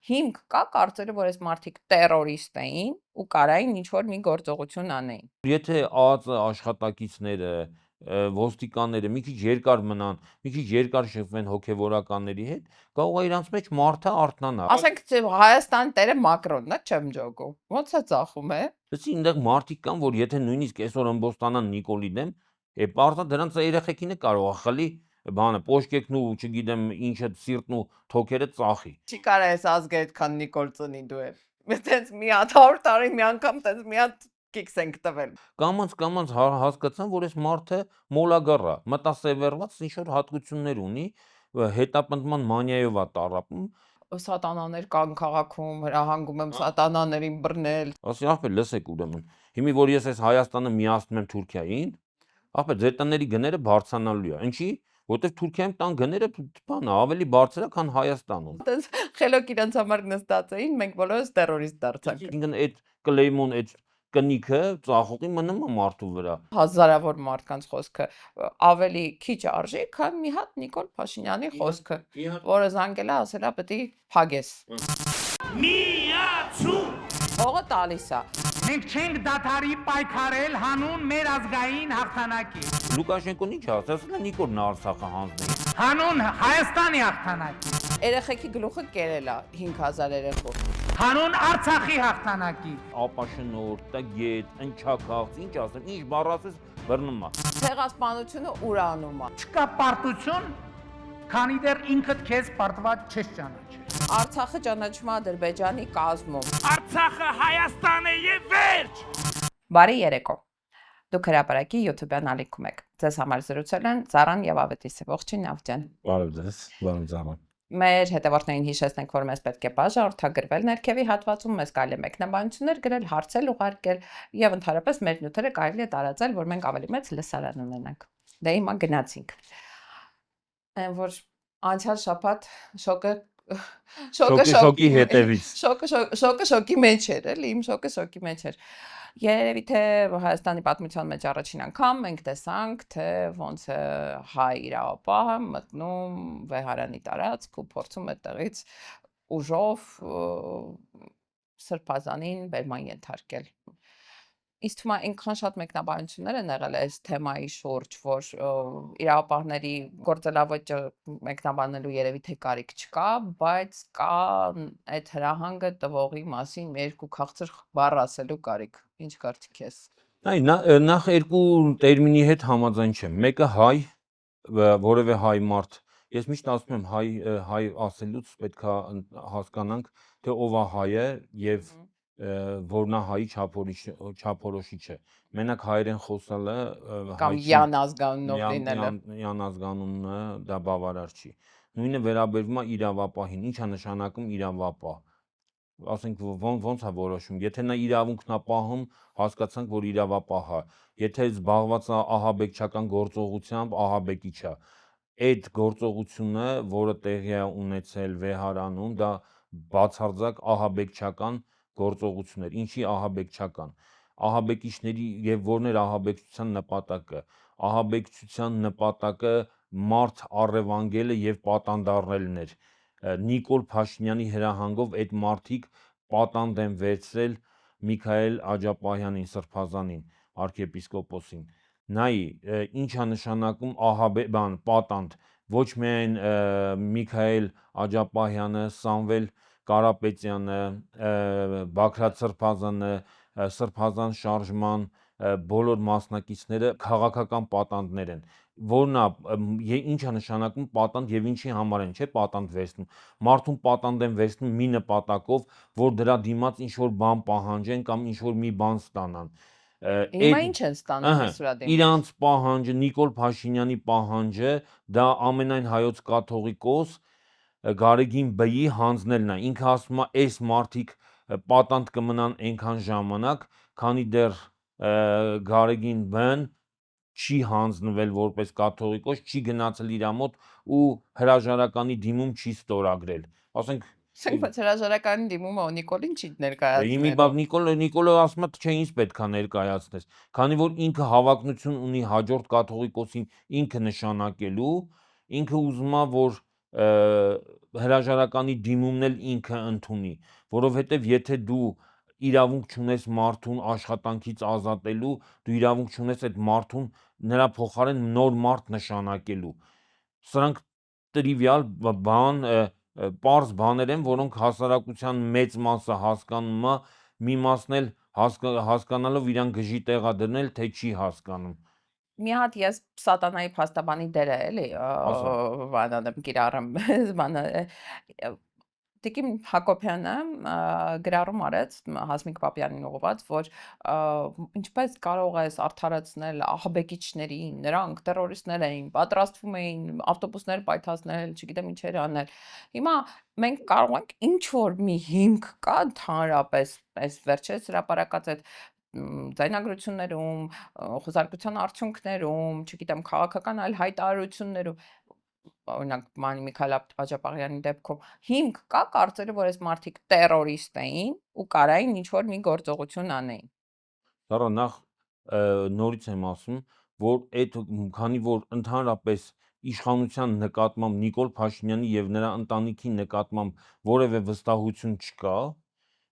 հիմք կա կարծելու, որ այս մարդիկ տերորիստ էին ու կարային ինչ-որ մի գործողություն անեին։ Եթե ԱԱԾ աշխատակիցները, ոստիկանները մի քիչ երկար մնան, մի քիչ երկար շփվեն հոգևորականների հետ, կարող է իրանց մեջ մարդը արթնանա։ Ասենք Հայաստանի տերը Մակրոնն է, չեմ ջոկում։ Ոնց է ծախում է։ Լսի, այնտեղ մարդիկ կան, որ եթե նույնիսկ այսօր ըմբոստանան Նիկոլի դեմ, պարտադիր դրանց երեխեքին է կարող խլի բանը, պոշկեկն ու չգիտեմ ինչը սիրտն ու թոքերը ծախի։ Չի կարա այս ազգը այդքան Նիկոլ ծնի դու է։ Այդպես մի հատ 100 տարի մի անգամ տես մի հատ կիքս ենք տվել։ Կամած հասկացան, որ այս մարդը մոլագառ է, մտասևեռված ինչ-որ հատկություններ ունի, հետապնդման մանիայով է տառապում։ Սատանաներ կան քաղաքում, հրահանգում եմ սատանաներին բռնել։ Ասի ախպեր, լսեք ուրեմն։ Հիմի որ ես այս Հայաստանը միացնում եմ Թուրքիային, ախպեր ձեր տների գները բարձրանալու է։ Ինչի՞։ Որտեվ Թուրքիայում տան գները բանը ավելի բարձր է, քան Հայաստանում։ Այդպես խելոք իրանց համար նստած էին, մենք բոլորս տերորիստ դարձանք։ Ինքն այդ կլեյմոն, այդ կնիքը ծախողի մնում է մարդու վրա։ Հազարավոր մարդկանց խոսքը ավելի քիչ արժի, քան մի հատ Նիկոլ Փաշինյանի խոսքը, որը զանգել է ասել է պետք է փագես։ Միացում։ Ողը տալիս է։ Մենք չենք դադարի պայքարել հանուն մեր ազգային հաղթանակի։ Լուկաշենկոն ինչ ասել է Նիկոլն Արցախը հանձնի։ Հանուն Հայաստանի հաղթանակի։ Երեխեքի գլուխը կերել է 5000 երեխու։ Հանուն Արցախի հաղթանակի։ Ապաշնորհ, տգետ, ընչակաղց, ինչ ասեմ, ինչ բառ ասես բռնում է։ Ցեղասպանությունը ուրանում է։ Չկա պարտություն, քանի դեռ ինքդ քեզ պարտված չես ճանաչել։ Արցախը ճանաչում է Ադրբեջանի կազմում։ Արցախը Հայաստան է եւ վերջ։ Բարի երեկո։ Դուք հրապարակի YouTube-յան ալիքում եք։ Ձեզ համար զրուցել են Զարան եւ Ավետիսը։ Ողջույն Ավջան։ Բարև ձեզ, բարև Զարան։ Մեր հետևորդներին հիշեցնենք, որ մեզ պետք է բաժանորդագրվել ներքևի հատվածում, մեզ կարելի է մեկնաբանություններ գրել, հարցեր ուղարկել եւ ընդհանրապես մեր նյութերը կարելի է տարածել, որ մենք ավելի մեծ լսարան ունենանք։ Դե հիմա գնացինք։ Այն որ անցյալ շաբաթ շոկի հետևից։ Շոկը շոկի մեջ էր, էլի, իմ շոկը շոկի մեջ էր։ Երևի թե Հայաստանի պատմության մեջ առաջին անգամ մենք տեսանք, թե ոնց է հայ իրավապահը մտնում Վեհարանի տարածք ու փորձում այդտեղից ուժով սրբազանին բերման ենթարկել։ Ինձ թվում է այնքան շատ մեկնաբանություններ են եղել այս թեմայի շուրջ, որ իրավապահների գործելավոճը մեկնաբանելու երևի թե կարիք չկա, բայց կա այդ հրահանգը տվողի մասին երկու քաղցր բառ ասելու կարիք։ Ինչ կարծիք ես։ Նախ երկու տերմինի հետ համաձայն չեմ։ Մեկը հայ, որևէ հայ մարդ։ Ես միշտ ասում եմ հայ ասելուց պետքա հասկանանք, թե ով է հայը եւ որ նա հայի չափորոշիչ է։ Մենակ հայերեն խոսալը կամ յան ազգանունով լինելը։ Յան ազգանունը դա բավարար չի։ Նույնը վերաբերվում է իրավապահին։ Ինչ է նշանակում իրավապահ։ Ասենք ոնց է որոշում, եթե նա իրավունքն է պահում, հասկացանք, որ իրավապահ է, եթե զբաղված է ահաբեկչական գործողությամբ, ահաբեկիչ է։ Այդ գործողությունը, որը տեղի է ունեցել Վեհարանում, դա բացարձակ ահաբեկչական գործողություն էր։ Ինչի ահաբեկչական։ Ահաբեկիչների եւ որն էր ահաբեկչության նպատակը։ Ահաբեկչության նպատակը մարդ առևանգելը եւ պատանդարնելն էր։ Նիկոլ Փաշինյանի հրահանգով այդ մարդիկ պատանդ են վերցրել Միքայել Աջապահյանին, սրբազանին, arczepiskopos-ին։ Նայի, ինչ է նշանակում պատանդ, ոչ միայն Միքայել Աջապահյանը, Սամվել Կարապետյանը, Բագրատ Սրբազանը, Սրբազան շարժման բոլոր մասնակիցները քաղաքական պատանդներ են։ Որն է, ինչ է նշանակում պատանդ եւ ինչի համար են, չէ՞ պատանդ վերցնում։ Մարդուն պատանդ են վերցնում մի նպատակով, որ դրա դիմաց ինչ որ բան պահանջեն կամ ինչ որ մի բան ստանան։ Հիմա ինչ են ստանում սրա դիմաց։ Իրանց պահանջը, Նիկոլ Փաշինյանի պահանջը, դա ամենայն հայոց կաթողիկոս Գարեգին Բ-ի հանձնելն է։ Ինքը ասում է, այս մարդիկ պատանդ կմնան այնքան ժամանակ, քանի դեռ Գարեգին Բ-ն չի հանձնվել որպես կաթողիկոս, չի գնացել իր մոտ ու հրաժարականի դիմում չի ստորագրել։ Ասենք բայց հրաժարականի դիմումը Նիկոլին չի ներկայացնել։ Հիմի բավ Նիկոլը ասում է, չէ, ինչ պետք է ներկայացնես, քանի որ ինքը հավակնություն ունի հաջորդ կաթողիկոսին ինքը նշանակելու, ինքը ուզում է, որ հրաժարականի դիմումն էլ ինքը ընդունի, որովհետև եթե դու իրավունք չունես մարդուն աշխատանքից ազատելու, դու իրավունք չունես այդ մարդուն նրա փոխարեն նոր մարդ նշանակելու։ Սրանք տրիվիալ բան, պարզ բաներ են, որոնք հասարակության մեծ մասը հասկանում է, մի մասն էլ հասկանալով իրան գժի տեղադրնել, թե չի հասկանում։ Մի հատ ես սատանայի փաստաբանի դերը էլի բանանեմ կիրառեմ բանը Տիկին Հակոբյանը գրառում արեց Հասմիկ Պապյանին ուղղված, որ ինչպես կարող ես արդարացնել ահաբեկիչներին, նրանք terroristներ էին, պատրաստվում էին ավտոբուսներ պայթացնել, չգիտեմ ինչեր անել։ Հիմա մենք կարող ենք ինչ որ մի հիմք կա ընդհանրապես, այս վերջերս հրապարակած այդ ձայնագրություններում, խոզարկության արդյունքներում, չգիտեմ, քաղաքական այլ հայտարարություններում օրինակ Մանի Միքայել Աջապաղյանի դեպքում հիմք կա կարծելու, որ այս մարդիկ terrorist էին ու կարային ինչ որ մի գործողություն անեին։ Դառա նախ նորից եմ ասում, որ այդ քանի որ ընդհանրապես իշխանության նկատմամբ Նիկոլ Փաշինյանի եւ նրա ընտանիքի նկատմամբ որևէ վստահություն չկա,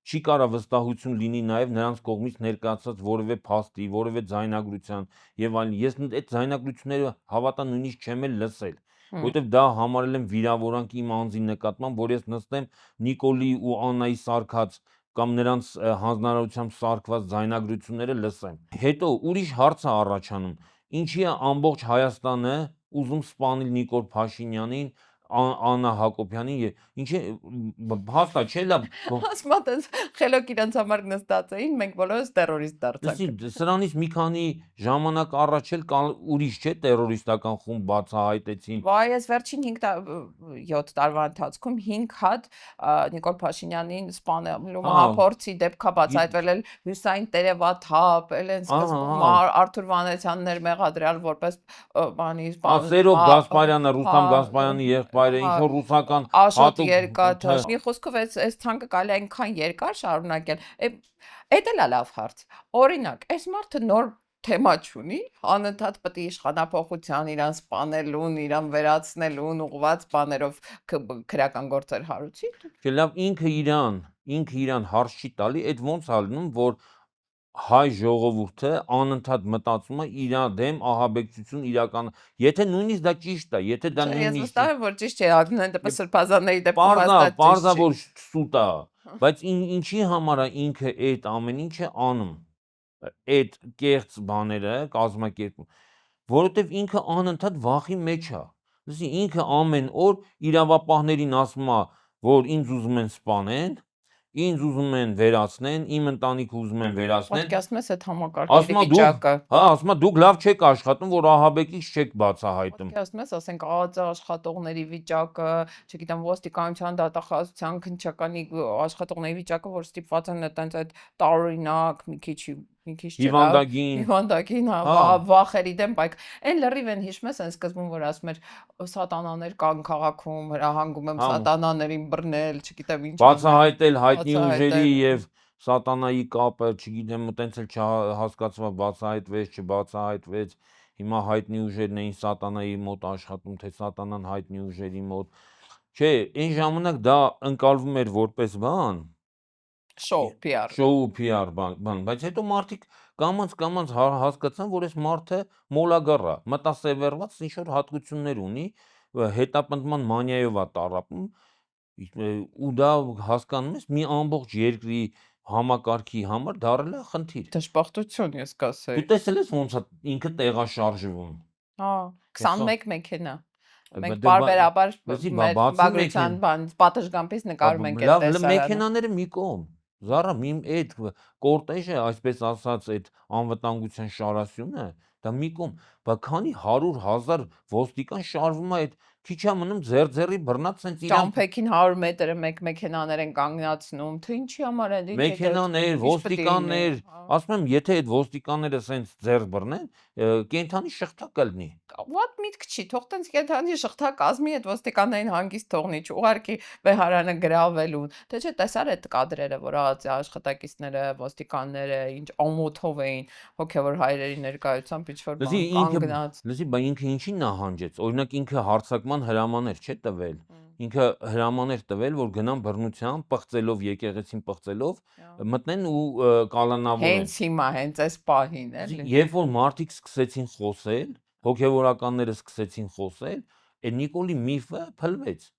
չի կարա վստահություն լինի նաև նրանց կողմից ներկայացած որևէ փաստի, որևէ ձայնագրության եւ այլն։ Ես այդ ձայնագրությունները հավատա նույնիսկ չեմ էլ լսել, որովհետեւ դա համարել եմ վիրավորանք իմ անձի նկատմամբ, որ ես նստեմ Նիկոլի ու Աննայի սարքած կամ նրանց հանձնարարությամբ սարքված ձայնագրությունները լսեմ։ Հետո ուրիշ հարց է առաջանում. ինչի է ամբողջ Հայաստանը ուզում սպանել Նիկոլ Փաշինյանին, Աննա Հակոբյանին եւ ինչի հաստա չէ լավ Ասում եմ, խելոք իրանց համար նստած էին, մենք բոլորս terrorist դարձանք։ Սրանից մի քանի ժամանակ առաջ էլ ուրիշ չէ terroristական խումբ բացահայտեցին։ Վայ, ես վերջին 7 տարվա ընթացքում 5 հատ Նիկոլ Փաշինյանին սպանելու մահափորձի դեպքա բացահայտվել էլ Հյուսային Տերևաթափ, էլ են սկզբում Արթուր Վանեցյաններ մեղադրյալ որպես բանի Սերոբ Գասպարյանը, Ռուստամ Գասպարյանի եղբայրը, ինչ որ ռուսական Աշոտ Երկաթ, մի խոսքով այս ցանկը կարելի է այնքան երկար շարունակել։ Էդ էլ է լավ հարց։ Օրինակ, այս մարդը նոր թեմա չունի, անընդհատ պետք է իշխանապողության իրան սպանելուն, իրան վերացնելուն ուղված բաներով քրական գործեր հարուցի։ Չէ, լավ ինքը իրան հարց չի տալի, այդ ոնց է լինում, որ հայ ժողովուրդը անընդհատ մտածում է իր դեմ ահաբեկչություն իրական։ Եթե նույնիսկ դա ճիշտ է, եթե դա Ես նույնիսկ վստահ եմ, որ ճիշտ չէ, դեպս սրբազանների դեպքում Պարզա որ սուտ է, բայց ինչի համար է ինքը այդ ամեն ինչը անում։ Այդ կեղծ բաները կազմակերպում, որովհետև ինքը անընդհատ վախի մեջ է։ Լսի, ինքը ամեն օր իրավապահներին ասում է, որ ինձ ուզում են սպանեն, ինձ ուզում են վերացնեն, իմ ընտանիքը ուզում են վերացնեն։ Պատկերացնում ես այդ համակարգերի վիճակը։ Հա, ասում է դուք լավ չեք աշխատում, որ ահաբեկիչ չեք բացահայտում։ Պատկերացնում ես, ասենք ԱԱԾ աշխատողների վիճակը, չգիտեմ, ոստիկանության դատախազության քննչականի աշխատողների վիճակը, որ ստիպված են այտենց այդ տարօրինակ մի քիչ հիվանդագին, վախերի դեմ բայկ։ Այն լրիվ են հիշում ես, այն սկզբում որ ասում էր սատանաներ կան քաղաքում, հրահանգում եմ սատանաներին բռնել, չգիտեմ ինչ։ Բացահայտել հայտնի ուժերի եւ սատանայի կապը, չգիտեմ, այտենց էլ չհասկացਵਾ բացահայտվեց, չբացահայտվեց։ Հիմա հայտնի ուժերն էին սատանայի մոտ աշխատում, թե սատանան հայտնի ուժերի մոտ։ Չէ, այն ժամանակ դա ընկալվում էր որպես բան, շոու PR բան, բայց հետո մարդիկ կամաց հասկացան, որ այս մարդը մոլագար է, մտասևեռված ինչ որ հատկություններ ունի, հետապնդման մանիայով է տառապում, ու դա հասկանում ես մի ամբողջ երկրի համակարգի համար դարել է խնդիր։ Դժբախտություն ես կասեի։ Դու տեսել ես ոնց է ինքը տեղաշարժվում։ Հա, 21 մեքենա։ Մենք բարբերաբար մեր բագրության բան պատշգամբից նկարում ենք այդ տեսարանը։ Լավ, մեքենաները մի կողմ։ Զարա իմ այդ կորտեժը, այսպես ասած, այդ անվտանգության շարասյունը, դա մի կողմ, բայց քանի 100,000 ոստիկան շարվում է այդ քիչ է մնում ձեռի բռնած սենց իրան Ճամփեքին 100 մետրը մեկ մեքենաներ են կանգնացնում, թե ինչի համար են դի մեքենաներ, ոստիկաններ, ասում եմ, եթե այդ ոստիկանները սենց ձեռ բռնեն, կենթանի շղթա կլինի։ What միտք չի, թող տենց կենթանի շղթա կազմի այդ ոստիկաններին հանգիստ թողնի, չուղարկի Բեհարանը գրավելուն։ Թե չէ տեսար այդ կադրերը, որ ԱԱԾ աշխատակիցները, ոստիկանները ինչ ամոթով էին հոգևոր հայրերի ներկայությամբ ինչ-որ բան կանգնած։ Լսի, բա ինքը ինչի նահանջեց։ Օրինակ ինքը հարձակման հրամաներ չէ տվել։ Ինքը հրամաներ տվել, որ գնան բռնության, պղծելով եկեղեցին պղծելով, մտնեն ու կալանավորեն։ Հենց հիմա, հենց այս պահին, էլի։ Երբ որ մարդիկ սկսեցին խոսել, հոգևորականները սկսեցին խոսել, այդ Նիկոլի միֆը փլվեց։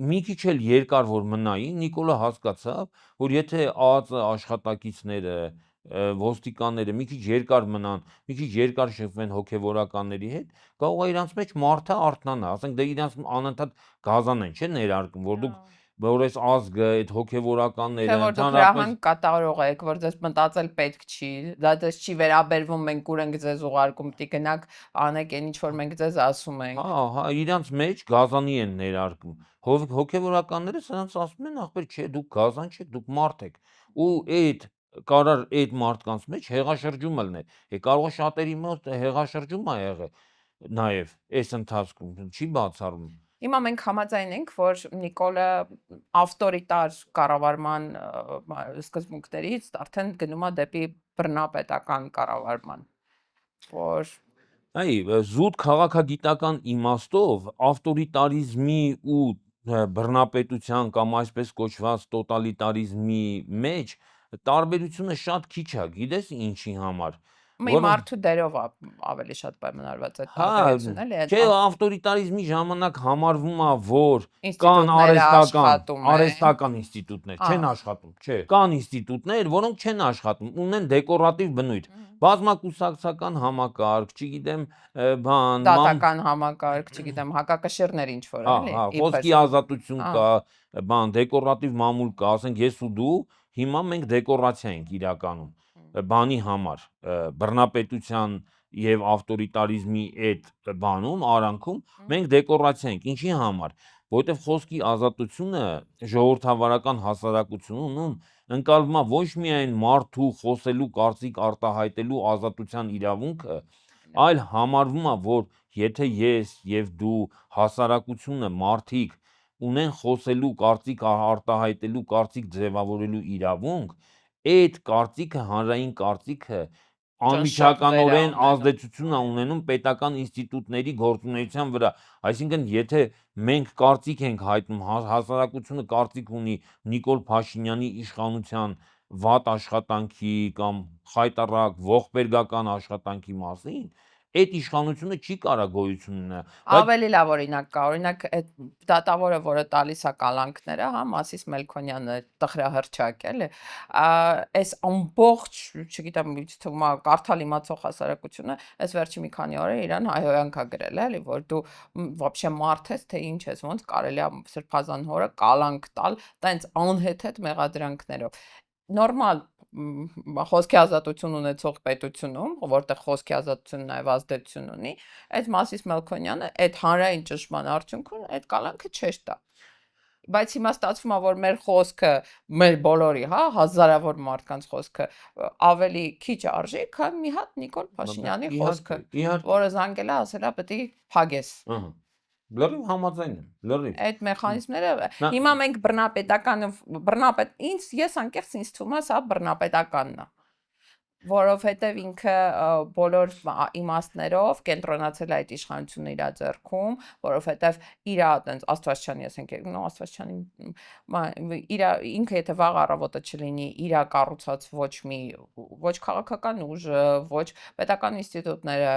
Մի քիչ էլ երկար որ մնայի, Նիկոլը հասկացավ, որ եթե ԱԱԾ աշխատակիցները, ոստիկանները մի քիչ երկար մնան, մի քիչ երկար շփվեն հոգևորականների հետ, կարող է իրանց մեջ մարդը արթնանա, ասենք դե իրանց անընդհատ գազան են, չէ՞ ներարկում, որ դուք որ այս ազգը, այդ հոգևորականները Թե որ դուք հրահանգ կատարող եք, որ ձեզ մտածել պետք չի, դա դες չի վերաբերվում, մենք ուր ենք ձեզ ուղարկում, պիտի գնաք անեք այն ինչ որ մենք ձեզ ասում ենք։ Հա, իրանց մեջ գազանի են ներարկում։ Հոգևորականները սրանց ասում են, ախպեր, չէ, դուք գազան չեք, դուք մարդ եք։ Ու այդ կարար այդ մարդկանց մեջ հեղաշրջումը լինել։ Կարող է շատերի մոտ հեղաշրջում ա եղել նաև այս ընթացքում, չի բացառում։ Հիմա մենք համաձայն ենք, որ Նիկոլը ավտորիտար կառավարման սկզբունքներից արդեն գնում է դեպի բռնապետական կառավարման, որ Այ զուտ քաղաքագիտական իմաստով ավտորիտարիզմի ու բռնապետության կամ այսպես կոչված տոտալիտարիզմի մեջ տարբերությունը շատ քիչ է, գիտես ինչի համար։ մի մարդու դերով ավելի շատ պայմանավորված այդ տարբերությունը, էլի։ Չէ, ավտորիտարիզմի ժամանակ համարվում է, որ կան ինստիտուտները աշխատում են։ արհեստական ինստիտուտներ, չեն աշխատում, չէ։ Կան ինստիտուտներ, որոնք չեն աշխատում, ունեն դեկորատիվ բնույթ։ Բազմակուսակցական համակարգ, չգիտեմ, բան, դատական համակարգ, չգիտեմ, հակակշիռներ ինչ որ, էլի։ Խոսքի ազատություն կա, բան, դեկորատիվ մամուլ կա, ասենք ես ու դու հիմա մենք դեկորացիա ենք իրականում բանի համար, բռնապետության եւ ավտորիտարիզմի այդ բանում, արանքում մենք դեկորացիա ենք, ինչի համար, որովհետեւ խոսքի ազատությունը ժողովրդավարական հասարակությունում ընկալվում է ոչ միայն մարդու խոսելու կարծիք արտահայտելու ազատության իրավունքը, այլ համարվում է, որ եթե ես եւ դու հասարակությունը մարդիկ ունեն խոսելու կարծիք արտահայտելու կարծիք ձևավորելու իրավունք, այդ կարծիքը հանրային կարծիքը անմիջականորեն ազդեցություն է ունենում պետական ինստիտուտների գործունեության վրա, այսինքն եթե մենք կարծիք ենք հայտնում, հասարակությունը կարծիք ունի Նիկոլ Փաշինյանի իշխանության վատ աշխատանքի կամ խայտառակ ողբերգական աշխատանքի մասին, այդ իշխանությունը չի կարող գոյություն ունենալ։ Ավելի լավ օրինակ կա, օրինակ այդ դատավորը, որը տալիս է կալանքները, հա, Մասիս Մելքոնյանը, տխրահռչակ, էլի, այս ամբողջ, չգիտեմ, թվում է կարդալ իմացող հասարակությունը, այս վերջի մի քանի օրը իրան հայհոյանք ա գրել, էլի, որ դու вообще մարդ ես, թե ինչ ես, ոնց կարելի է սրբազան հորը կալանք տալ, տենց անհեթեթ մեղադրանքներով։ Նորմալ խոսքի ազատություն ունեցող պետությունում, որտեղ խոսքի ազատությունը նաև ազդեցություն ունի, այդ Մասիս Մելքոնյանը այդ հանրային ճնշման արդյունքում այդ կալանքը չէր տա։ Բայց հիմա ստացվում է, որ մեր խոսքը, մեր բոլորի, հա, հազարավոր մարդկանց խոսքը ավելի քիչ արժի, քան մի հատ Նիկոլ Փաշինյանի խոսքը, որը զանգել է, ասել է պետք է փագես։ Լրիվ համաձայն եմ, լրիվ։ Այդ մեխանիզմները հիմա մենք ես անկեղծ ինձ թվում է սա բռնապետականն է, որովհետև ինքը բոլոր իմաստներով կենտրոնացել է այդ իշխանությունը իր ձեռքում, որովհետև իր այտենց Աստվածչյանի, ասենք, ինքը եթե վաղ առավոտը չլինի, իր կառուցած ոչ քաղաքական ուժը, ոչ պետական ինստիտուտները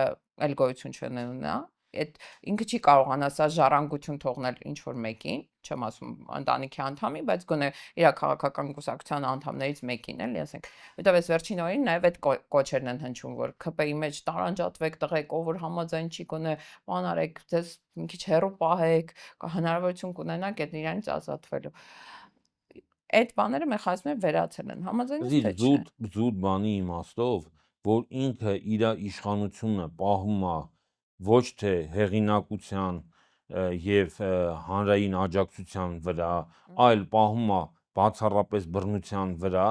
էլ գոյություն չունենա, այդ ինքը չի կարողանա սա ժառանգություն թողնել ինչ որ մեկին, չեմ ասում ընտանիքի անդամի, բայց գոնե իր քաղաքական կուսակցության անդամներից մեկին, էլի ասենք, որտեղ այս վերջին օրերին նաև այդ կոչերն են հնչում, որ ԿՊ-ի մեջ տարանջատվեք տղեկ, ով որ համաձայն չի, գոնե բան արեք, ձեզ մի քիչ հեռու պահեք, հնարավորություն կունենաք այդ իրանից ազատվելու։ Այդ բաները մեխանիզմները վերացել են, համաձայն ես թե չէ։ Զուտ բանի իմաստով, որ ինքը իր իշխանությունը պահում է ոչ թե հեղինակության եւ հանրային աջակցության վրա, այլ պահում է բացառապես բռնության վրա,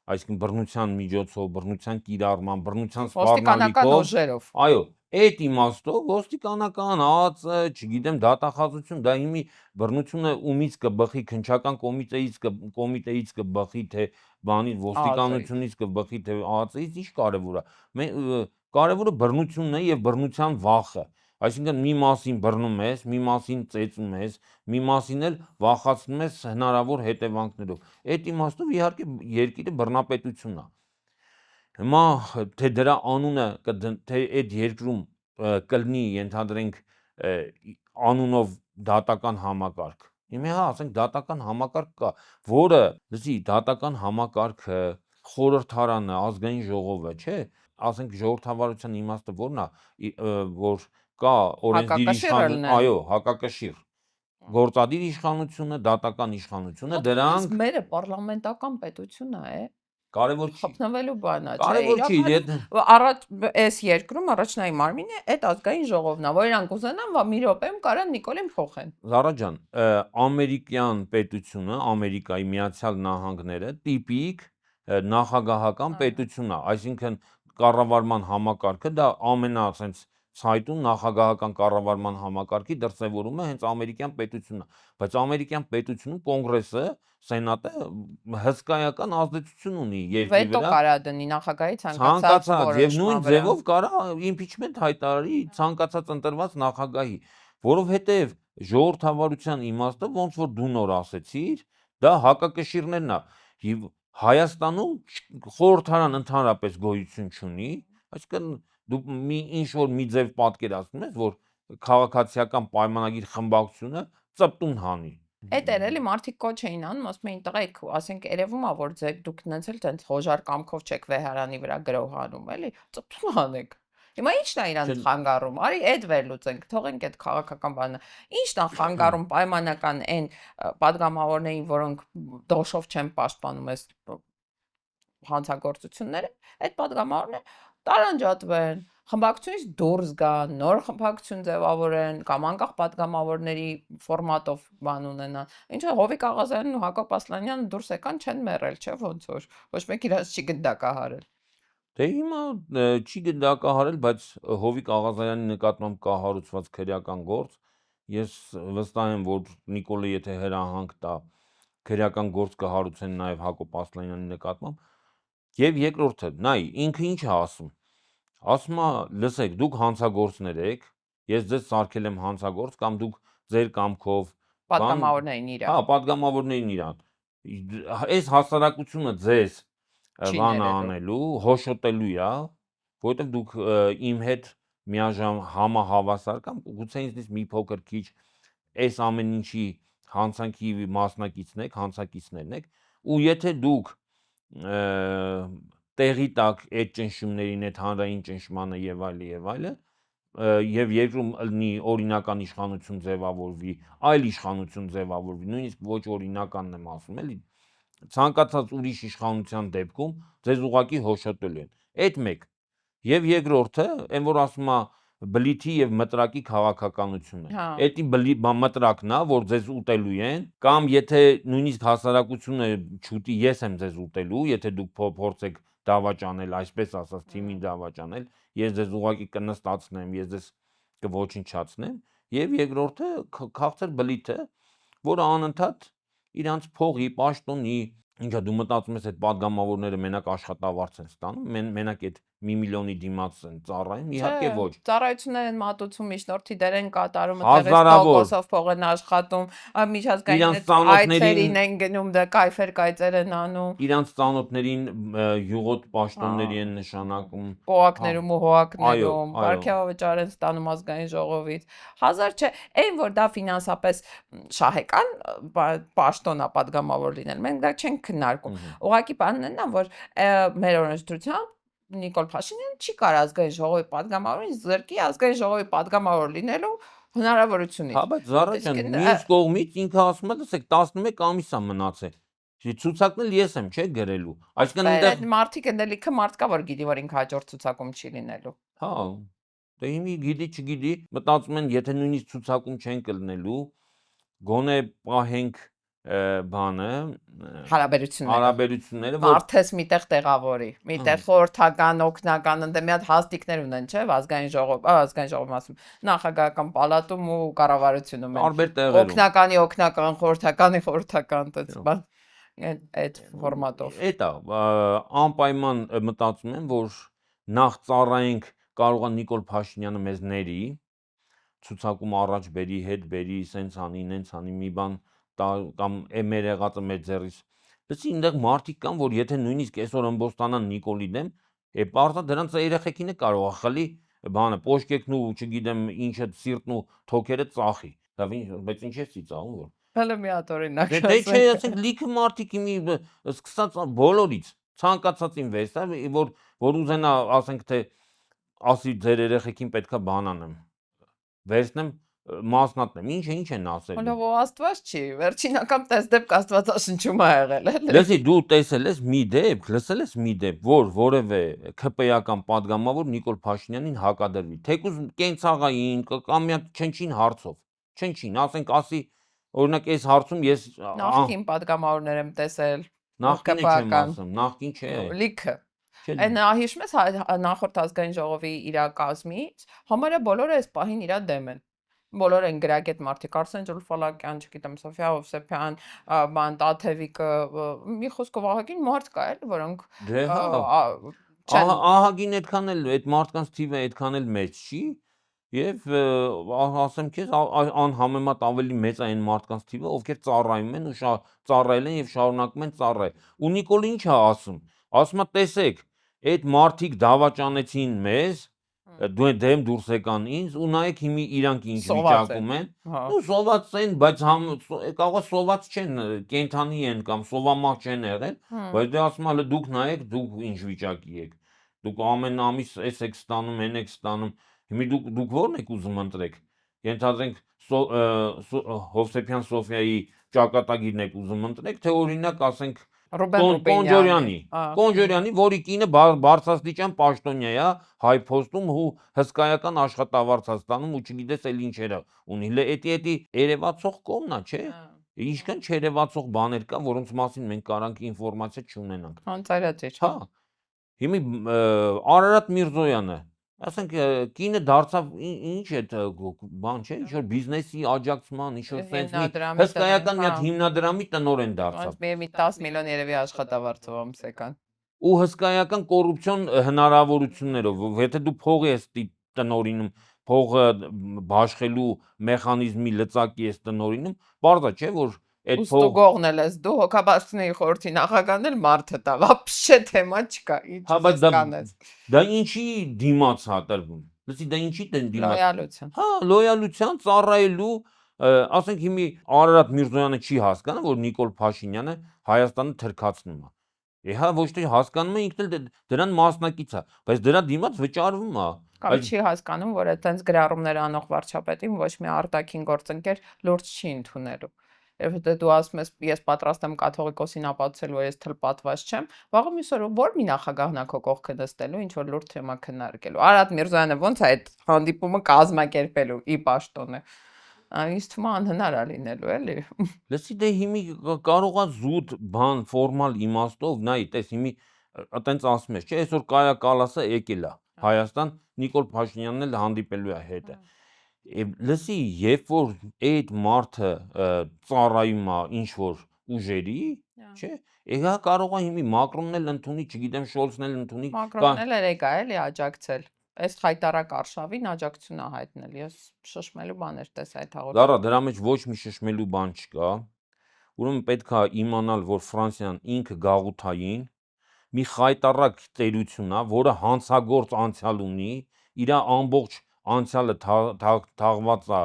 այսինքն բռնության միջոցով, բռնության կիրառման, բռնության Ոստիկանական սպառնալիքով, ուժերով։ այո, այդ իմաստով ոստիկանական ԱԱԾ, չգիտեմ, դատախազություն, դա հիմի բռնությունը ումից կբխի, քննչական կոմիտեից կբխի, թե բանի ոստիկանությունից կբխի, թե ԱԱԾ-ից, ինչ կարևոր է։ Կարևորը բռնությունն է եւ բռնության վախը։ Այսինքն մի մասին բռնում ես, մի մասին ծեծում ես, մի մասին էլ վախացնում ես հնարավոր հետևանքներով։ Այդ իմաստով իհարկե երկիրը բռնապետություն է։ Հիմա թե դրա անունը թե այդ երկրում կլինի, ենթադրենք, անունով դատական համակարգ։ Հիմա ասենք դատական համակարգ կա, որը, լսի, դատական համակարգը խորհրդարանը, ազգային ժողովը, չէ, ասենք ժողովրդավարության իմաստը ո՞րն է, որ կա օրենսդիր իշխանություն, այո, հակակշիռ, գործադիր իշխանությունը, դատական իշխանությունը, դրանք մերը պարլամենտական պետություն է, կարևոր չի։ խփնվելու բան է, չէ՞։ Կարևոր չի, Առաջ այս երկրում առաջնային մարմինը այդ ազգային ժողովն է, որ իրանք ուզենան, որ մի րոպեում կարան Նիկոլին փոխեն։ Զարա ջան, ամերիկյան պետությունը, Ամերիկայի Միացյալ Նահանգները տիպիկ նախագահական պետություն է, այսինքն կառավարման համակարգը դա ասենց ցայտուն նախագահական կառավարման համակարգի դրսևորումը հենց ամերիկյան պետությունն է, բայց ամերիկյան պետությունում կոնգրեսը, սենատը հսկայական ազդեցություն ունի երկրի Վետո վրա։ կարա դնի նախագահի ցանկացած եւ նույն ձևով կարա իմպիչմենտ հայտարարի ցանկացած ընտրված նախագահի, որովհետեւ ժողովրդավարության իմաստը ոնց որ դու նոր ասեցիր, դա հակակշիռներն է եւ Հայաստանում խորհրդարան ընդհանրապես գոյություն չունի, այսինքն դու ինչ որ մի ձև պատկերացնում ես, որ քաղաքացիական պայմանագիր խմբակցությունը ծպտուն հանի։ Այդ էր էլի մարդիկ կոչ էին անում, ասում էին տղայք, ասենք երևում է որ դուք նենց էլ տենց հոժար կամքով չեք վեհարանի վրա գրող հանում, էլի, ծպտուն հանեք։ Հիմա ի՞նչն է իրանց խանգարում, արի այդ վերլուծենք, թողենք այդ քաղաքական բանը։ Ի՞նչն է խանգարում պայմանական այն падգամավորներին, որոնք դոշով չեն պաշտպանում այս հանցագործությունները, այդ падգամավորները տարանջատվեն, խմբակցությունից դուրս գան, նոր խմբակցություն ձևավորեն կամ անկախ падգամավորների ֆորմատով բան ունենան։ Ինչը Հովիկ Աղազյանն ու Հակոբ Ասլանյանը դուրս եկան, չեն մեռել, չէ՞ ոնց որ։ Ոչ մեկ իրաց չի գնդակահարել։ Դե հիմա չի գնդակահարել, բայց Հովիկ Աղազարյանի նկատմամբ կա հարուցված քրեական գործ։ Ես վստահ եմ, որ Նիկոլը եթե հրահանգ տա, քրեական գործ կհարուցեն նաև Հակոբ Ասլանյանի նկատմամբ։ Եվ երկրորդը, նայ, ինքը ինչ է ասում։ Ասում է, լսեք, դուք հանցագործներ եք, ես ձեզ սարքել եմ հանցագործ կամ դուք ձեր կամքով Պատգամավորներին իրան։ Հա, պատգամավորներին իրան։ Այս հասարակությունը ձեզ բան անելու, հոշոտելու է, որովհետև դուք իմ հետ միաժամ համահավասար կամ գուցե ինձնից մի փոքր քիչ այս ամեն ինչի հանցանքի հանցակիցներն եք, ու եթե դուք տեղի տակ այդ ճնշումներին, այդ հանրային ճնշմանը եւ այլը, եւ երկրում լինի օրինական իշխանություն ձևավորվի, այլ իշխանություն ձևավորվի, նույնիսկ ոչ օրինականն եմ ասում, էլի, ցանկացած ուրիշ իշխանության դեպքում ձեզ ուղղակի հոշոտելու են։ Այդ մեկ։ Եվ երկրորդը, այն որ ասում է բլիթի եւ մտրակի քաղաքականությունը։ Էդի մտրակն է, որ ձեզ ուտելու են, կամ եթե նույնիսկ հասարակությունը չուտի, ես եմ ձեզ ուտելու, եթե դուք փորձեք դավաճանել, այսպես ասած, թիմին դավաճանել, ես ձեզ ուղղակի կնստացնեմ, ես ձեզ կոչնչացնեմ, եւ երկրորդը քաղցր բլիթը, որը անընդհատ իրանց փողի, պաշտոնի, ինչա դու մտածում ես այդ падգամավորները մենակ աշխատավարձ են ստանում, մենակ այդ 1 միլիոնի դիմաց են ծառայում, իհարկե ոչ։ Ծառայություններ են մատուցում, միջնորդի դեր են կատարում, հազարավոր փող են աշխատում, միջազգային ծանոթներին այցերին են գնում, դա կայֆեր կայծեր են անում։ Իրանց ծանոթներին յուղոտ պաշտոնների են նշանակում, պոակներում ու հոակներում, կարգավաճառ են ստանում ազգային ժողովից։ Հազար չէ, այն որ դա ֆինանսապես շահեկան պաշտոն է падգամավոր լինել, մենք դա չենք քննարկում։ Ուղղակի բանն է, որ մեր օրենսդրությամբ Նիկոլ Փաշինյանը չի կարող ազգային ժողովի падգամավորին զրկի ազգային ժողովի падգամավոր լինելու հնարավորությունից։ Հա, բայց Զարա ջան, մյուս կողմից ինքը ասում է, լսեք, 11 ամիս է մնացել։ Ցուցակն էլ ես եմ, չէ՞, գրելու։ Այսինքն այնտեղ մարդիկ են լիքը մարդ կա, որ գիտի, որ ինքը հաջորդ ցուցակում չի լինելու։ Հա, դե հիմի գիտի, չգիտի, մտածում են, եթե նույնիսկ ցուցակում չեն կլնելու, գոնե պահենք բանը հարաբերությունները որ մարդես միտեղ տեղավորի միտեղ խորհրդական օգնական ընդ մի հատ հաստիկներ ունեն չէ ազգային ժողովում ասում նախագահական պալատում ու կառավարությունում տարբեր տեղերում օգնականի օգնական խորհրդական տես բան այդ ֆորմատով Էտա անպայման մտածում եմ որ նախ ծառայենք կարողա Նիկոլ Փաշինյանը մեզ ների ցուցակում առաջ բերի հետ բերի սենց անի նենց անի մի բան կամ մեր եղածը մեր ձեռից լսի այնտեղ մարդիկ կան որ եթե նույնիսկ այսօր ըմբոստանան Նիկոլի դեմ պարզա դրանց երեխեքին է կարող խլի բանը պոշկեկն ու չգիտեմ ինչը սիրտն ու թոքերը ծախի բայց ինչ է ծիծաղում որ հələ մի հատ օրինակ դե չէ ասենք լիքը մարդիկ իմի սկսած բոլորից ցանկացածին վես որ ուզենա ասենք թե ասի ձեր երեխեքին պետքա բան անեմ վերցնեմ մասնատնեմ ինչ են ասել Հələ ո Աստված չի վերջին անգամ տես դեպք Աստվածաշնչում ա եղել էլի Լսի դու տեսել ես մի դեպք լսել ես մի դեպք որ որևէ ԿՊ-ական падգամավոր Նիկոլ Փաշինյանին հակադրվի թեկուզ կենցաղային կամ մի հատ չնչին հարցով չնչին ասենք ասի օրինակ այս հարցում ես նախքին падգամավորներ եմ տեսել նախքինը չեմ ասում նախքին չէ լիքը Այն հիշում ես նախորդ ազգային ժողովի իրակազմից համարյա բոլորը այս պահին իրա դեմ են բոլորը են գրագետ մարդիկ Արսեն Ջուլֆալակյան, չգիտեմ Սոֆիա Հովսեփյան, բան Տաթևիկը, մի խոսքով ահագին մարդ կա էլ, որոնք Դե ահագին այդքան էլ այդ մարդկանց թիվը այդքան էլ մեծ չի եւ ասեմ քեզ անհամեմատ ավելի մեծ է այն մարդկանց թիվը, ովքեր ծառայում են ու ծառայել են եւ շարունակում են ծառայել։ Ու Նիկոլը ինչ է ասում։ Ասում է տեսեք, այդ մարդիկ դավաճանեցին մեզ դեմ դուրս եկան ինձ ու նայեք հիմի իրանք ինչ վիճակում են ու սոված են բայց կարող է սոված չեն կենթանի են կամ սովամահ չեն եղել բայց դե ասում եմ դուք նայեք դուք ինչ վիճակի եք դուք ամեն ամիս էս եք ստանում են եք ստանում հիմի դուք ո՞րն եք ուզում ընտրեք ենթադրենք Հովսեփյան Սոֆիայի ճակատագիրն եք ուզում ընտրեք թե օրինակ ասենք Կոնջորյանի, որի կինը բարձրաստիճան պաշտոնյա է հայ փոստում ու հսկայական աշխատավարձ ստանում ու չգիտես էլ ինչերը ունի։ Էդի երևացող կողմն է, չէ։ Ինչքան չերևացող բաներ կան, որոնց մասին մենք կարանք ինֆորմացիա չունենանք։ Հանցարաճ Հա։ Հիմի Արարատ Միրզոյանը ասենք կինը դարձավ ինչ է բան չէ ինչ որ բիզնեսի աջակցման ինչ որ sense հսկայական մի հատ հիմնադրամի տնօրեն դարձավ մի 10 միլիոն երևի աշխատավարձով ամսական ու հսկայական կոռուպցիոն հնարավորություններով եթե դու փող ես տնօրինում փողը բաշխելու մեխանիզմի լծակի ես տնօրինում բարձա չէ որ այդ փող գողնել ես դու հոգաբարձների խորհրդի նախագահն էլ մարդը տա вообще թեմա չկա ինչ կանես դա ինչի դիմաց հա տրվում լսի դա ինչի դեն դիմաց լոյալության հա լոյալության ծառայելու ասենք հիմի Արարատ Միրզոյանը չի հասկանում որ Նիկոլ Փաշինյանը Հայաստանը թրքացնում է հա ոչ թե հասկանում է ինքն էլ դրան մասնակից է բայց դրա դիմաց վճարվում է Կամ չի հասկանում որ այդտենց գրառումներ անող վարչապետին ոչ մի արտաքին գործընկեր լուրջ չի ընդունելու Եթե դու ասում ես ես պատրաստ եմ կաթողիկոսին ապացուցել որ ես թլպատված չեմ, վաղը մյուս օրը ո՞ր մի նախագահն է քո կողքը նստելու, ինչ որ լուրջ թեմա քննարկելու։ Արարատ Միրզոյանը ո՞նց է այդ հանդիպումը կազմակերպելու ի պաշտոնը։ Ինձ թվում է անհնար է լինելու, էլի։ Լսի դե հիմի կարողա զուտ բան ֆորմալ իմաստով նայ, տես հիմի այտենց ասում ես, չէ, այսօր Կայա Կալասը եկել է Հայաստան, Նիկոլ Փաշինյանն էլ հանդիպելու է հետը։ Լսի, երբ որ այդ մարդը ծառայում է ինչ որ ուժերի, չէ, եղա կարող է հիմի Մակրոնն էլ ընդունի, չգիտեմ Շոլցն էլ ընդունի, Մակրոնն էլ եկա էլի աջակցել։ Այս խայտարակ արշավին աջակցություն է հայտնել։ Ես շշմելու բաներ տեսա այդ հաղորդումը։ Դարա դրա մեջ ոչ մի շշմելու բան չկա։ Ուրեմն պետք է իմանալ, որ Ֆրանսիան ինքը գաղութային մի խայտարակ տերություն է, որը հանցագործ անցյալ ունի, իր ամբողջ անցյալը թաղված է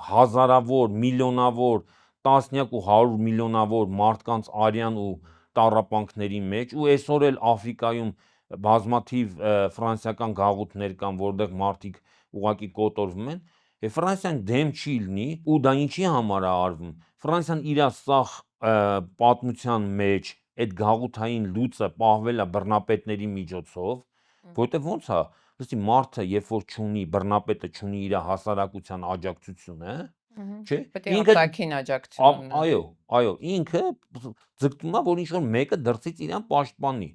հազարավոր, միլիոնավոր, տասնյակ ու 100 միլիոնավոր մարդկանց արյան ու տառապանքների մեջ ու այսօր էլ Աֆրիկայում բազմաթիվ ֆրանսիական գաղութներ կան, որտեղ մարդիկ ուղղակի կոտորվում են, Ֆրանսիան դեմ չի լինի ու դա ինչի համար է արվում։ Ֆրանսիան իր սախ պատմության մեջ այդ գաղութային լուծը պահվել է բռնապետների միջոցով, որտեղ ոնց է Լսի մարդը երբ որ չունի բռնապետը չունի իր հասարակության աջակցությունը, չէ։ Պետք է արտաքին աջակցություն այո, ինքը ձգտում է, որ ինչ-որ մեկը դրսից իրան պաշտպանի։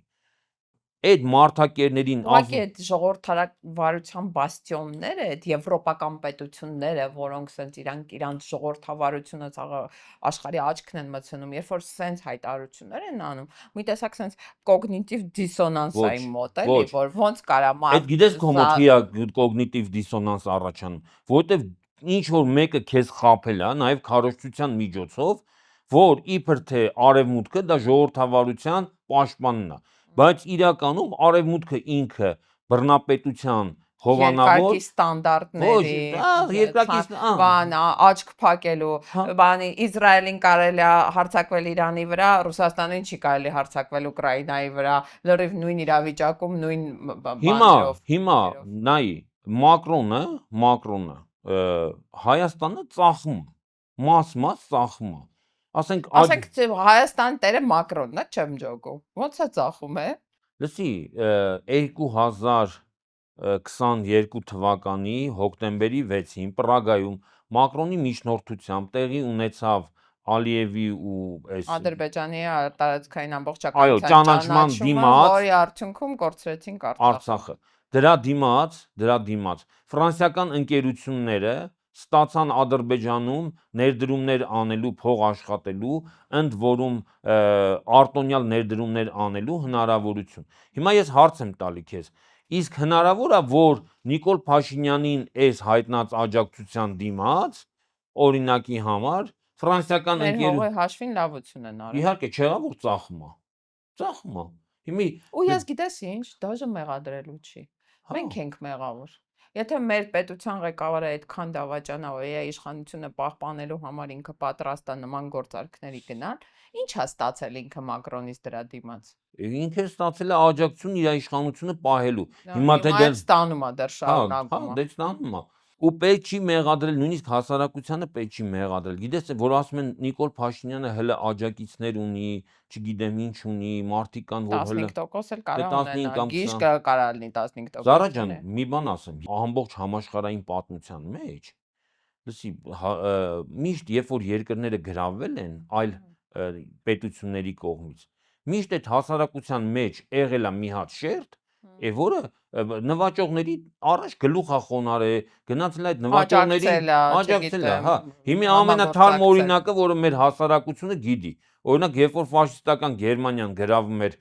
Այդ մարդակերներին ուղղակի այդ ժողովրդավարության բաստիոնները, այդ եվրոպական պետությունները, որոնք սենց իրանց ժողովրդավարությունը աշխարհի աչքն են մտցնում, երբ որ սենց հայտարարություններ են անում, մի տեսակ սենց կոգնիտիվ դիսոնանս է իմ մոտ, էլի, որ ոնց կարա Այդ գիտես քո մոտ քիա կոգնիտիվ դիսոնանս առաջանում, որովհետև ինչ որ մեկը քեզ խաբել է, նաև քարոզչության միջոցով, որ իբր թե արևմուտքը դա ժողովրդավարության պաշտպանն է, բայց իրականում արևմուտքը ինքը բռնապետության հովանավոր ստանդարտների աչք փակելու, բանի Իսրայելին կարելի է հարձակվել Իրանի վրա, Ռուսաստանին չի կարելի հարձակվել Ուկրաինայի վրա, լրիվ նույն իրավիճակում, նույն բաներով։ Հիմա նայի Մակրոնը Հայաստանը ծախում, մաս ծախում է։ Ասենք Հայաստան տերը Մակրոնն է, չեմ ջոկում։ Ոնց է ծախում է։ Լսի, 2022 թվականի հոկտեմբերի 6-ին Պրագայում Մակրոնի միջնորդությամբ տեղի ունեցավ Ալիևի ու Ադրբեջանի տարածքային ամբողջականության ճանաչման դիմաց, որի արդյունքում կորցրեցինք Արցախը։ Դրա դիմաց ֆրանսիական ընկերությունները ստացան Ադրբեջանում ներդրումներ անելու, փող աշխատելու, ընդ որում արտոնյալ ներդրումներ անելու հնարավորություն։ Հիմա ես հարց եմ տալի քեզ, իսկ հնարավոր է, որ Նիկոլ Փաշինյանին այս հայտնած աջակցության դիմաց օրինակի համար ֆրանսիական ընկերությունները հաշվին լավություն են արել։ Իհարկե, չեղավ որ ծախում է։ Ու ես գիտես ինչ, դաժե մեղադրելու չի։ Մենք ենք մեղավոր։ Եթե մեր պետության ղեկավարը այդքան դավաճանա, որ իշխանությունը պահպանելու համար ինքը պատրաստ է նման գործարքների գնալ, ինչ է ստացել ինքը Մակրոնից դրա դիմաց։ Ինքը ստացել է աջակցություն իր իշխանությունը պահելու։ Հիմա թե ստանում է դեռ շարունակում է։ Ստանում է։ Ու պետք չի մեղադրել, նույնիսկ հասարակությանը պետք չի մեղադրել։ Գիտես, որ ասում են Նիկոլ Փաշինյանը հələ աջակիցներ ունի, չգիտեմ ինչ ունի, մարդիկ կան, որ հələ 15% էլ կարա ունենա, գիշկը կարա լինի 15%։ Զարա ջան, մի բան ասեմ, ամբողջ համաշխարհային պատմության մեջ, լսի, միշտ երբ որ երկրները գրավել են այլ պետությունների կողմից, միշտ այդ հասարակության մեջ եղել է մի հատ շերտ, որը նվաճողների առաջ գլուխ է խոնարհել, գնացել այդ նվաճողներին աջակցել է, հա։ Հիմա ամենաթարմ օրինակը, որը մեր հասարակությունը գիտի, օրինակ, երբ որ ֆաշիստական Գերմանիան գրավում էր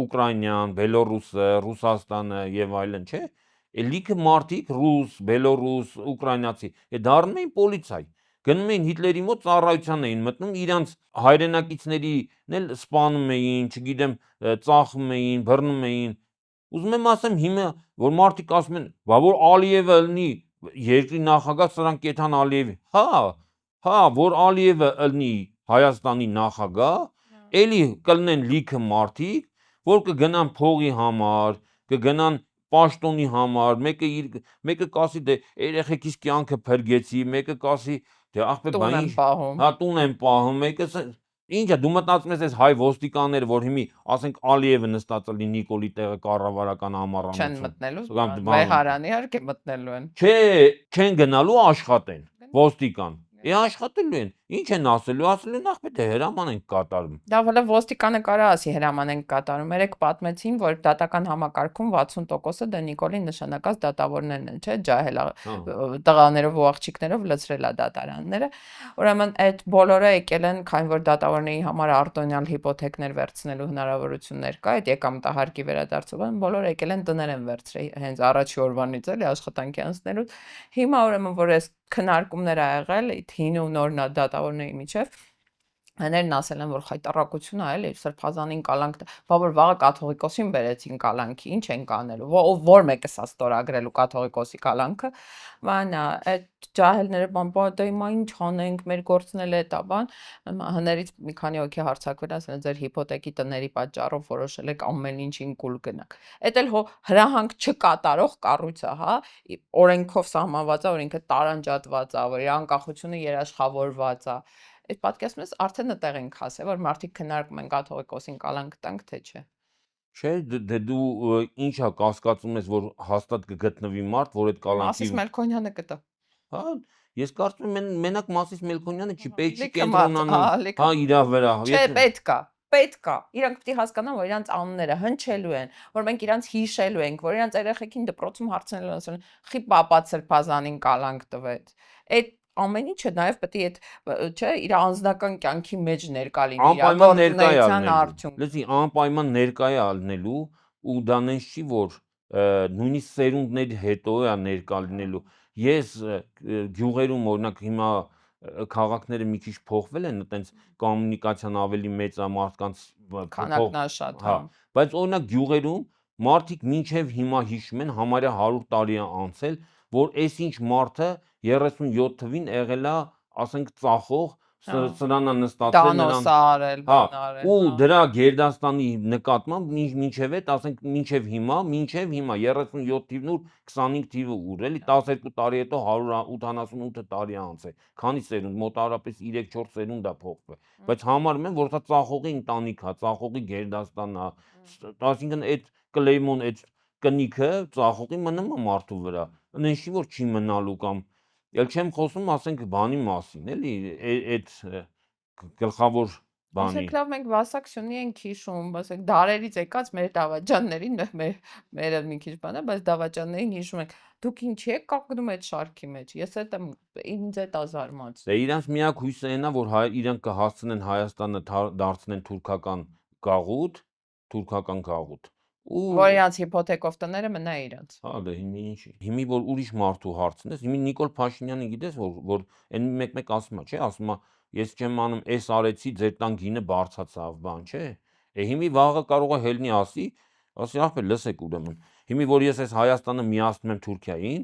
Ուկրաինան, Բելոռուսը, Ռուսաստանը եւ այլն, չէ՞։ Լիքը մարդիկ ռուս, բելոռուս, ուկրաինացի, դառնում էին պոլիցայ, գնում էին Հիտլերի մոտ ծառայության էին մտնում, իրանց հայրենակիցներին էլ սպանում էին, չգիտեմ, ծախում էին, բռնում էին։ Ուզում եմ ասեմ հիմա, որ մարդիկ ասում են, բա որ Ալիևը լինի երկրի նախագահ, սրանք կեթան Ալիևի։ Հա, որ Ալիևը լինի Հայաստանի նախագահ, էլի կլինեն լիքը մարդիկ, որ կգնան փողի համար, կգնան պաշտոնի համար, մեկը կասի դե երեխեքիս կյանքը փրկեցի, մեկը կասի դե ախպե բա ինչ, հա տուն եմ պահում, մեկը Ինչ է, դու մտածում ես այս հայ ոստիկանները, որ հիմի, ասենք Ալիևը նստած լինի Նիկոլի տեղը կառավարական ամառանոցում։ Չեն մտնելու, Մեհարան իհարկե մտնելու են։ Չէ, չեն գնալու աշխատեն, ոստիկան։ Աշխատելու են, ինչ են ասելու են ախպե թե հրաման ենք կատարում։ Դա վլա ոստիկանը կարա ասի հրաման ենք կատարում։ Երեք պատմեցին, որ դատական համակարգում 60%-ը դե Նիկոլի նշանակած դատավորներն են, չէ՞, ջահել տղաներով ու աղջիկներով լցրել է դատարանները։ Ուրեմն այդ բոլորը եկել են, քանի որ դատավորների համար արտոնյալ հիպոթեկներ վերցնելու հնարավորություններ կա, այդ եկամտահարկի վերադարձով, բոլորը եկել են տներ են վերցրել հենց առաջի օրվանից էլի աշխատանքի անցնելու։ Հիմա ուրեմն որ այս քննարկումներ ա եղել հին ու նոր դատավորների միջև հներն ասել են որ խայտարակություն ա էլի սրբազանին կալանք բա որ վաղը կաթողիկոսին բերեցին կալանքի ինչ են կանելու որ մեկը սա ստորագրելու կաթողիկոսի կալանքը բանա այդ ջահելները բան դե հիմա ինչ անենք մեր գործն էլ է դա բան հներից մի քանի հոգի հարցակվել ասել ձեր հիպոթեկի տների պատճառով որոշել եք ամեն ինչին կուլ գնաք էդ էլ հրահանգ չկատարող կառույցը հա օրենքով սահմանված է որ ինքը տարանջատված է որ իր անկախությունը երաշխավորված է այդ պատկերացնում ես արդեն այդտեղ ենք հասել որ մարդիկ քննարկում են կաթողիկոսին կալանք տանք թե չէ Չէ, դե դու ինչա կասկածում ես որ հաստատ կգտնվի մարդ, որ այդ կալանքի Ասես Մելքոնյանը կտա Հա, Ես կարծում եմ մենակ Մասիս Մելքոնյանը չի, պետք չի Լիքը մարդ, կենտրոնանալ, լիքը իրա վրա։ Չէ, պետք է։ Իրանք պիտի հասկանան, որ իրանք անունները հնչելու են, որ մենք իրանք հիշելու ենք, որ իրանք երեխեքին դպրոցում հարցնել են, խի պապաց Սրբազանին կալանք տվեց։ Այդ ամեն ինչը նաև պետք է այդ, չէ, իր անձնական կյանքի մեջ ներկա լինի, իր Անպայման ներկա է գործունեության ալնելու։ արդյունք։ Լսի, անպայման ներկա է ալնելու ու դա նենց չի, որ նույնիսկ սերունդների հետո է ներկա լինելու։ Ես գյուղերում օրինակ հիմա քաղաքները մի քիչ փոխվել են, այտենց կոմունիկացիան ավելի մեծ է մարդկանց Քանակն շատ, հա։ բայց օրինակ գյուղերում մարդիկ մինչև հիմա հիշում են համարյա 100 տարի է անցել, որ այսինչ մարդը 37 թվին եղել է, ասենք, ծախող սրանա նստածել Դանոս արել, բան արել։ Ու դրա Գերդաստանի նկատմամբ մինչև այդ, ասենք, մինչև հիմա 37 թիվն ու 25 թիվը ուր, էլի 12 տարի հետո 188 տարի անց է։ Քանի սերունդ, մոտավորապես 3-4 սերունդ է փոխվել։ Բայց համարում են, որ դա ծախողի ընտանիք է, ծախողի Գերդաստանն է, այսինքն այդ կլեյմոն, այդ կնիքը ծախողի մնում է մարդու վրա։ Նենց չի, որ չի մնալու կամ Էլ չեմ խոսում, ասենք, բանի մասին, էլի, այդ գլխավոր բանի։ Ասենք լավ մենք Վասակցյունի ենք հիշում, ասենք դարերից եկած մեր դավաճաններին, մերը մի քիչ բան է, բայց դավաճաններին հիշում ենք։ Դուք ինչի եք կապնում այդ շարքի մեջ։ Ես այդ եմ ինձ այդ ազարմաց։ Դե իրանց միակ հույսը այնա, որ իրանք կհասցնեն Հայաստանը դարձնեն թուրքական գաղութ, Որ իրանց հիփոթեկով տները մնա իրանց։ Հա, դե հիմի ինչի։ Հիմի որ ուրիշ մարդու հարցնես, հիմի Նիկոլ Փաշինյանը գիտես որ այն մեկ ասում է, չէ, ասում է, ես չեմ անում, էս արեցի, ձեր տան գինը բարձացավ, բան, չէ։ Հիմի վաղը կարող է հելնի ասի, ախպեր, լսեք ուրեմն։ Հիմի որ ես այս Հայաստանը միացնում եմ Թուրքիային,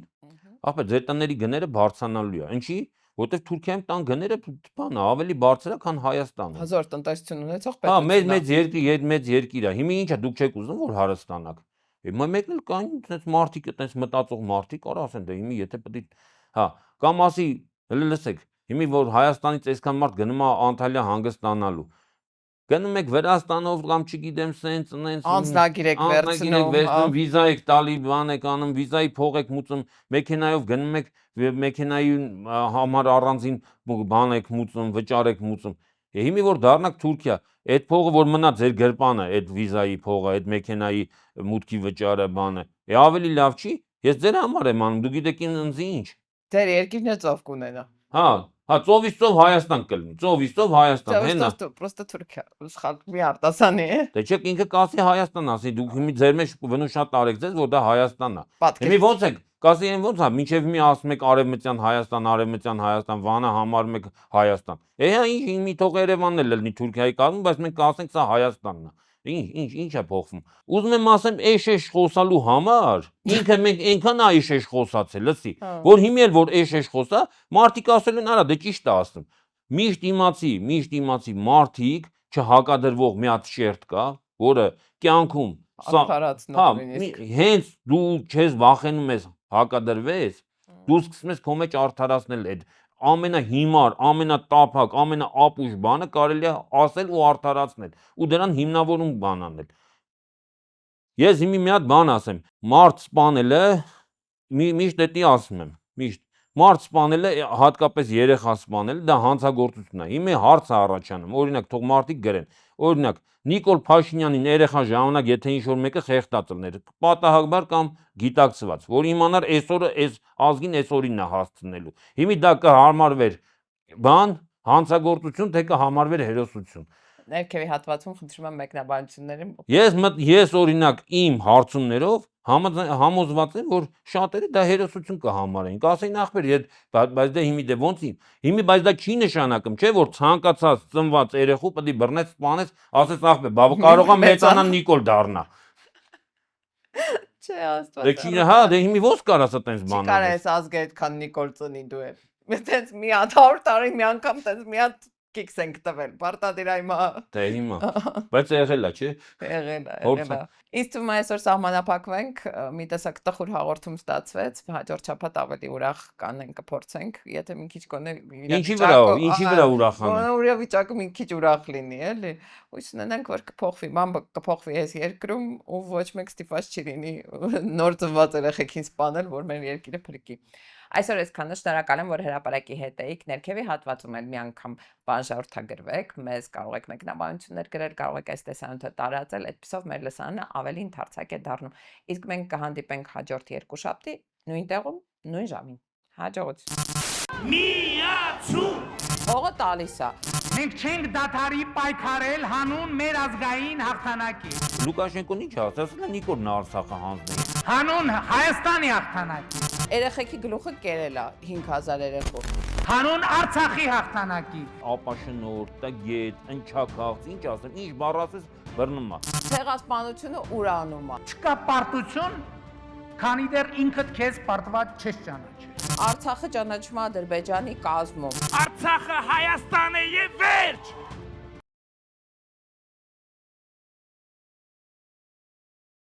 ախպեր, ձեր տների գները բարձրանալու է։ Ինչի՞։ Որտեվ Թուրքիայում տան գները բան ավելի բարձր է, քան Հայաստանը։ Հազար տնտեսություն ունեցող Հա, պետություն։ մեծ երկիր է։ Հիմա ինչա դուք չեք ուզում որ հարստանաք։ Հիմա մեկն էլ կային այդպես մարդիկ, այդպես մտածող մարդիկ, կարող ասեն, դե հիմի եթե պետք հա, կամ ասի, լսեք, հիմի որ Հայաստանից այսքան մարդ գնում է Անտալիա հանգստանալու։ Գնում եք Վրաստանով կամ չգիտեմ սենց անձնագիր եք վերցնում, վիզա եք տալի, բան եք անում, վիզայի փող եք մուծում, մեքենայով գնում եք, մեքենայի համար առանձին բան եք մուծում, վճար եք մուծում։ Հիմի որ դառնաք Թուրքիա, այդ փողը որ մնա ձեր գրպանը, այդ վիզայի փողը, այդ մեքենայի մուտքի վճարը, բանը, ավելի լավ չի։ Ես ձեր համար եմ անում, դու գիտեք ինձ ինչ։ Ձեր երկիրն է ծով կունենա։ Հա, ծովից ծով Հայաստան կլինի, ծովից ծով Հայաստան, հենա։ Պրոստը Թուրքիա, սխալ մի արտասանի է։ Դե չեք ինքը կասի Հայաստան ասի, դուք հիմի ձեր մեջ վնուշատ արեք ձեզ, որ դա Հայաստանն է։ Հիմի ոնց եք, կասի այն ոնց է, մինչև մի ասում եք արևմտյան Հայաստան, Վանը համարում եք Հայաստան։ Հա, ինչ մի թող Երևանն էլ լինի Թուրքիայի կազմում, բայց մենք կասենք սա Հայաստանն է։ Ինչ է փոխվում։ Ուզում եմ ասեմ, էշ խոսալու համար, ինքը մենք այնքան էշ խոսացել, լսի, որ հիմի էլ որ էշ խոսա, մարդիկ ասել են, արա, դե ճիշտ է ասում։ Միշտ իմացի մարդիկ չհակադրվող մի հատ շերտ կա, որը կյանքում հենց դու չես վախենում ես հակադրվես, դու սկսում ես քո մեջ արդարացնել այդ ամենահիմար, ամենատափակ, ամենաապուշ բանը կարելի է ասել ու արդարացնել ու դրան հիմնավորում բան անել։ Ես հիմի մի հատ բան ասեմ, մարդ սպանելը միշտ էդի ասում եմ, միշտ մարդ սպանելը, հատկապես երեխա սպանելը, դա հանցագործություն է։ Հիմա հարց է առաջանում, օրինակ թող մարդիկ գրեն, օրինակ Նիկոլ Փաշինյանին երեխա ժամանակ եթե ինչ-որ մեկը խեղդած լիներ, պատահաբար կամ գիտակցված, որ իմանար այսօրը այս ազգին այսօրինն է հասցնելու։ Հիմի դա կհարմարվեր բան, հանցագործություն, թե կհամարվեր հերոսություն։ Ներքևի հատվածում խնդրում եմ մեկնաբանությունների։ Ես օրինակ իմ հարցումներով համոզված եմ, որ շատերը դա հերոսություն կհամարեն։ Կասեն ախպեր, բայց դա հիմի դե ոնց հիմի բայց դա չի նշանակում, չէ՞ որ ցանկացած ծնված երեխու պետք է բռնես, սպանես, ասես ախպեր, բա կարող է մեծանան Նիկոլ դառնա։ Չէ, աստված։ Հա, դե հիմի ոնց կարաս այդպես բան։ Չկար այս ազգը այդքան Նիկոլ ծնի դու էլ։ Այդպես մի հատ 100 տարի մի անգամ այդպես մի հատ կիքս ենք տվել, պարտադիր այմա։ Դե հիմա, բայց եղել է, չէ։ Եղել է։ Ինձ թվում է այսօր սահմանափակվենք, մի տեսակ տխուր հաղորդում ստացվեց, հաջորդ շաբաթ ավելի ուրախ կանենք, կփորձենք, եթե մի քիչ կոնե Ինչի վրա ուրախանանք։ Իրավիճակը մի քիչ ուրախ լինի, էլի։ Հույս ունենանք, որ կփոխվի, բամբը կփոխվի այս երկրում ու ոչ մեկ ստիպված չի լինի նոր ծնված երեխեքին սպանել, որ մեր երկիրը փրկի։ Այսօր այսքանը, շնորհակալ եմ, որ հրապարակի հետ եք, ներքևի հատվածում էլ մի անգամ բանժառթագրվեք, մեզ կարող եք մեկնաբանություններ գրել, կարող եք այս տեսանյութը տարածել, այդպիսով մեր լսարանը ավելի ընդարձակ է դառնում։ Իսկ մենք կհանդիպենք հաջորդ երկուշաբթի նույն տեղում, նույն ժամին։ Հաջողություն։ Միացում։ Հողը տալիս է։ Մենք չենք դադարի պայքարել հանուն մեր ազգային հաղթանակի, Լուկաշենկոն ինչ ասել է Նիկոլն Արցախը հանձնի։ հանուն Հայաստանի հաղթանակի, Երեխեքի գլուխը կերել է 5000 երեխու։ հանուն Արցախի հաղթանակի։ Ապաշնորհ, տգետ, ընչակաղց, ինչ ասեմ, ինչ բառ ասես բռնում է։ Ցեղասպանությունը ուրանում է։ Չկա պարտություն, քանի դեռ ինքդ քեզ պարտված չես ճանաչել։ Արցախը ճանաչում է Ադրբեջանի կազմում։ Արցախը Հայաստան է եւ վերջ։